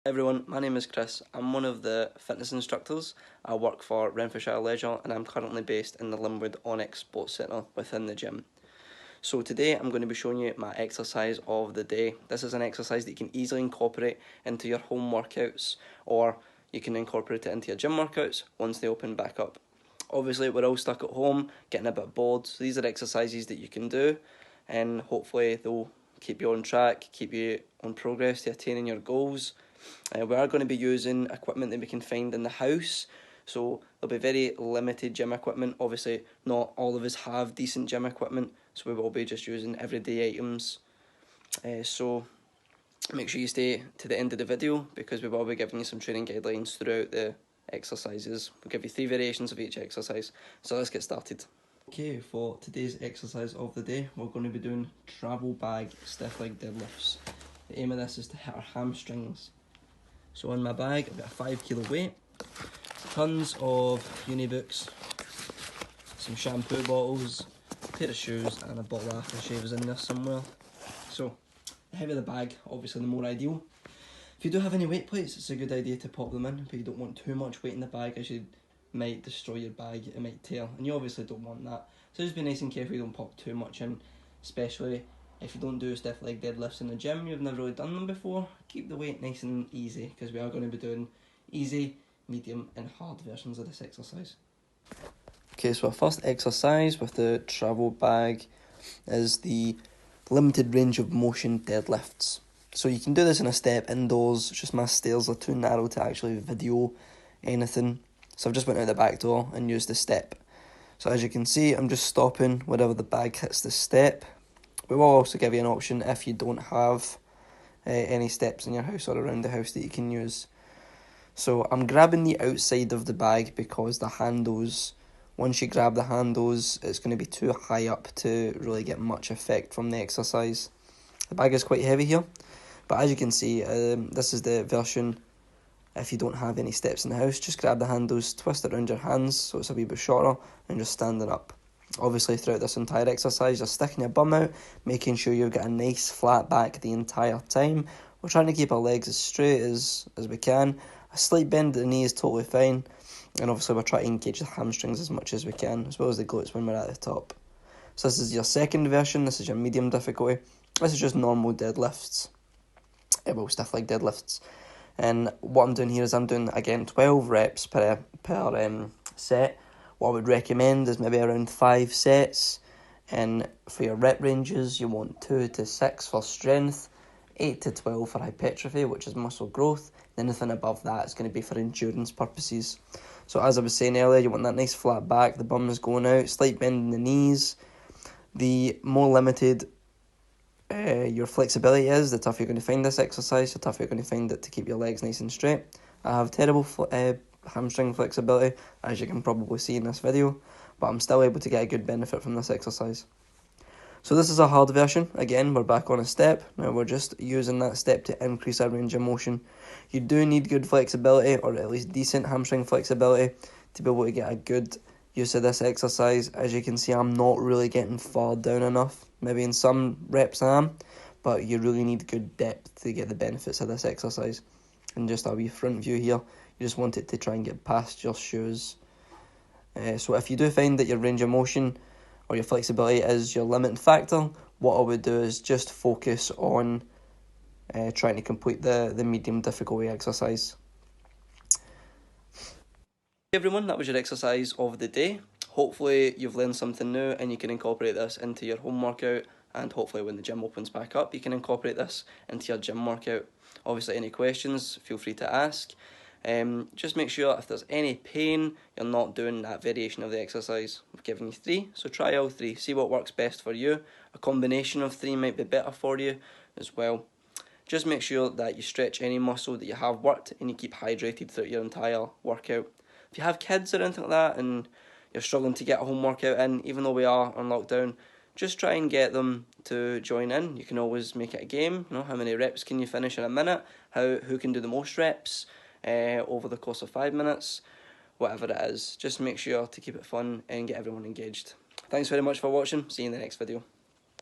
Hi everyone, my name is Chris. I'm one of the fitness instructors. I work for Renfrewshire Leisure and I'm currently based in the Linwood Onyx Sports Centre within the gym. So today I'm going to be showing you my exercise of the day. This is an exercise that you can easily incorporate into your home workouts, or you can incorporate it into your gym workouts once they open back up. Obviously we're all stuck at home, getting a bit bored, so these are exercises that you can do and hopefully they'll keep you on track, keep you on progress to attaining your goals. We are going to be using equipment that we can find in the house, so there'll be very limited gym equipment. Obviously not all of us have decent gym equipment, so we will be just using everyday items. So make sure you stay to the end of the video because we will be giving you some training guidelines throughout the exercises. We'll give you 3 variations of each exercise, so let's get started. Okay, for today's exercise of the day, we're going to be doing travel bag stiff leg deadlifts. The aim of this is to hit our hamstrings. So in my bag, I've got a 5 kilo weight, tons of uni books, some shampoo bottles, a pair of shoes and a bottle of aftershaves in there somewhere. So the heavier the bag, obviously the more ideal. If you do have any weight plates, it's a good idea to pop them in, but you don't want too much weight in the bag as you might destroy your bag, it might tear, and you obviously don't want that. So just be nice and careful you don't pop too much in, especially if you don't do stiff leg deadlifts in the gym, you've never really done them before. Keep the weight nice and easy because we are going to be doing easy, medium and hard versions of this exercise. Okay, so our first exercise with the travel bag is the limited range of motion deadlifts. So you can do this in a step indoors, it's just my stairs are too narrow to actually video anything. So I've just went out the back door and used the step. So as you can see, I'm just stopping wherever the bag hits the step. We will also give you an option if you don't have any steps in your house or around the house that you can use. So I'm grabbing the outside of the bag because the handles, once you grab the handles, it's going to be too high up to really get much effect from the exercise. The bag is quite heavy here, but as you can see, this is the version if you don't have any steps in the house. Just grab the handles, twist it around your hands so it's a wee bit shorter, and just standing up. Obviously throughout this entire exercise you're sticking your bum out, making sure you've got a nice flat back the entire time. We're trying to keep our legs as straight as we can. A slight bend at the knee is totally fine, and obviously we're trying to engage the hamstrings as much as we can, as well as the glutes when we're at the top. So this is your second version, this is your medium difficulty. This is just normal deadlifts, stiff leg deadlifts. And what I'm doing here is I'm doing, again, 12 reps per set. What I would recommend is maybe around 5 sets. And for your rep ranges, you want 2 to 6 for strength, 8 to 12 for hypertrophy, which is muscle growth. Anything above that is going to be for endurance purposes. So as I was saying earlier, you want that nice flat back, the bum is going out, slight bend in the knees. The more limited your flexibility is, the tougher you're going to find this exercise, the tougher you're going to find it to keep your legs nice and straight. I have terrible hamstring flexibility, as you can probably see in this video, but I'm still able to get a good benefit from this exercise. So this is a hard version. Again, we're back on a step. Now we're just using that step to increase our range of motion. You do need good flexibility, or at least decent hamstring flexibility, to be able to get a good use of this exercise. As you can see, I'm not really getting far down enough. Maybe in some reps I am, but you really need good depth to get the benefits of this exercise. And just a wee front view here, you just want it to try and get past your shoes. So if you do find that your range of motion or your flexibility is your limiting factor, what I would do is just focus on trying to complete the medium difficulty exercise. Hey everyone, that was your exercise of the day. Hopefully you've learned something new and you can incorporate this into your home workout, and hopefully when the gym opens back up you can incorporate this into your gym workout. Obviously any questions, feel free to ask. Just make sure if there's any pain, you're not doing that variation of the exercise. We've given you 3, so try all 3, see what works best for you. A combination of 3 might be better for you as well. Just make sure that you stretch any muscle that you have worked and you keep hydrated throughout your entire workout. If you have kids or anything like that and you're struggling to get a home workout in, even though we are on lockdown, just try and get them to join in. You can always make it a game. You know, how many reps can you finish in a minute? Who can do the most reps over the course of 5 minutes? Whatever it is, just make sure to keep it fun and get everyone engaged. Thanks very much for watching. See you in the next video.